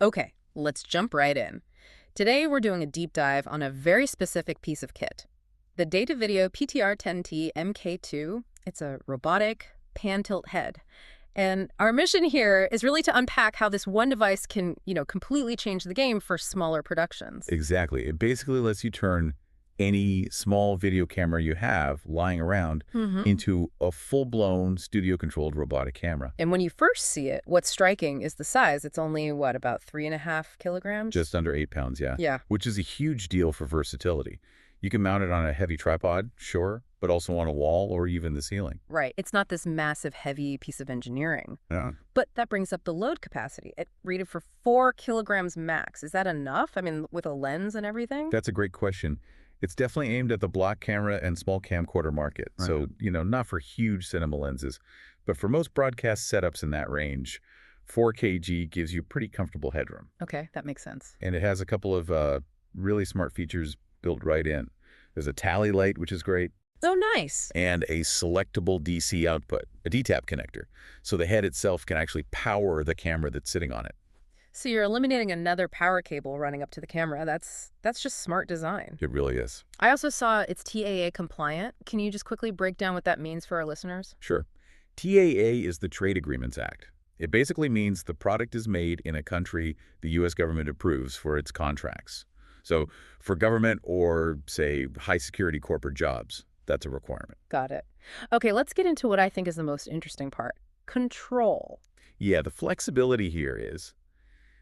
Okay, let's jump right in. Today we're doing a deep dive on a very specific piece of kit. The Datavideo PTR-10T MK-II. It's a robotic pan-tilt head. And our mission here is really to unpack how this one device can, completely change the game for smaller productions. Exactly. It basically lets you turn any small video camera you have lying around into a full-blown studio-controlled robotic camera. And when you first see it, what's striking is the size. It's only, about 3.5 kilograms? Just under 8 pounds, yeah. Yeah. Which is a huge deal for versatility. You can mount it on a heavy tripod, sure, but also on a wall or even the ceiling. Right. It's not this massive, heavy piece of engineering. Yeah. But that brings up the load capacity. It rated for 4 kilograms max. Is that enough? I mean, with a lens and everything? That's a great question. It's definitely aimed at the block camera and small camcorder market. Right. So, not for huge cinema lenses, but for most broadcast setups in that range, 4 kg gives you pretty comfortable headroom. Okay, that makes sense. And it has a couple of really smart features built right in. There's a tally light, which is great. Oh, nice. And a selectable DC output, a DTAP connector. So the head itself can actually power the camera that's sitting on it. So you're eliminating another power cable running up to the camera. That's just smart design. It really is. I also saw it's TAA compliant. Can you just quickly break down what that means for our listeners? Sure. TAA is the Trade Agreements Act. It basically means the product is made in a country the U.S. government approves for its contracts. So for government or, say, high-security corporate jobs, that's a requirement. Got it. Okay, let's get into what I think is the most interesting part. Control. Yeah, the flexibility here is,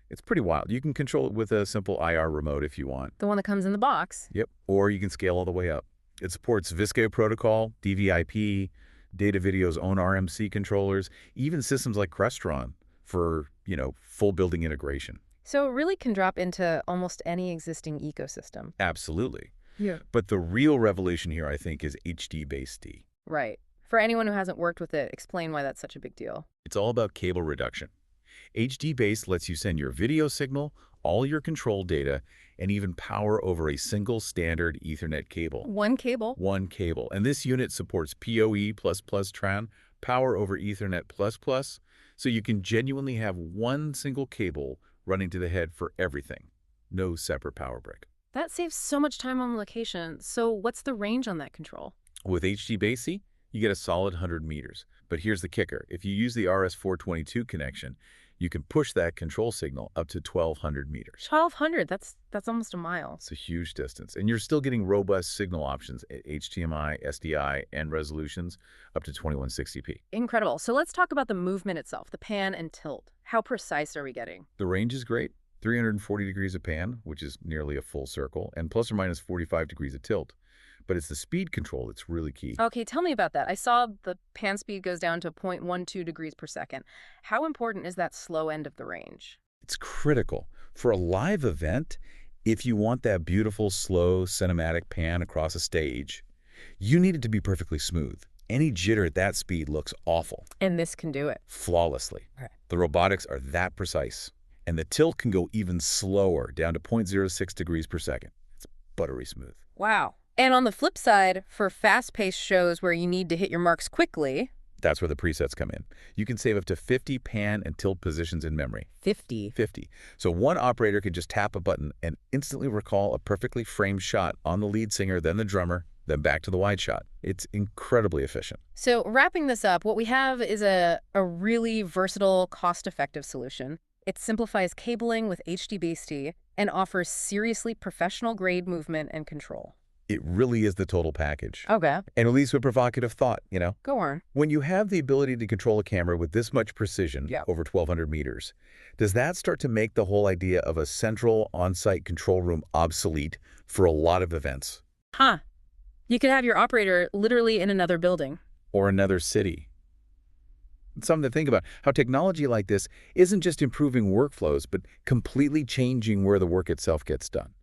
it's pretty wild. You can control it with a simple IR remote if you want. The one that comes in the box. Yep, or you can scale all the way up. It supports VSCO protocol, DVI-P, Datavideo's own RMC controllers, even systems like Crestron for, full building integration. So it really can drop into almost any existing ecosystem. Absolutely. Yeah. But the real revelation here, I think, is HDBaseT. Right. For anyone who hasn't worked with it, explain why that's such a big deal. It's all about cable reduction. HDBaseT lets you send your video signal, all your control data, and even power over a single standard Ethernet cable. One cable? One cable. And this unit supports PoE++ TRAN, power over Ethernet++, so you can genuinely have one single cable running to the head for everything. No separate power brick. That saves so much time on location. So what's the range on that control? With HDBaseT, you get a solid 100 meters. But here's the kicker. If you use the RS-422 connection, you can push that control signal up to 1,200 meters. 1,200? That's almost a mile. It's a huge distance. And you're still getting robust signal options at HDMI, SDI, and resolutions up to 2160p. Incredible. So let's talk about the movement itself, the pan and tilt. How precise are we getting? The range is great. 340 degrees of pan, which is nearly a full circle, and plus or minus 45 degrees of tilt. But it's the speed control that's really key. Okay, tell me about that. I saw the pan speed goes down to 0.12 degrees per second. How important is that slow end of the range? It's critical. For a live event, if you want that beautiful, slow, cinematic pan across a stage, you need it to be perfectly smooth. Any jitter at that speed looks awful. And this can do it. Flawlessly. Right. The robotics are that precise. And the tilt can go even slower, down to 0.06 degrees per second. It's buttery smooth. Wow. And on the flip side, for fast-paced shows where you need to hit your marks quickly... That's where the presets come in. You can save up to 50 pan and tilt positions in memory. 50? 50. So one operator can just tap a button and instantly recall a perfectly framed shot on the lead singer, then the drummer, then back to the wide shot. It's incredibly efficient. So wrapping this up, what we have is a really versatile, cost-effective solution. It simplifies cabling with HDBaseT and offers seriously professional-grade movement and control. It really is the total package. Okay. And it leads with provocative thought, Go on. When you have the ability to control a camera with this much precision, Yeah. over 1,200 meters, does that start to make the whole idea of a central on-site control room obsolete for a lot of events? Huh. You could have your operator literally in another building. Or another city? It's something to think about, how technology like this isn't just improving workflows, but completely changing where the work itself gets done.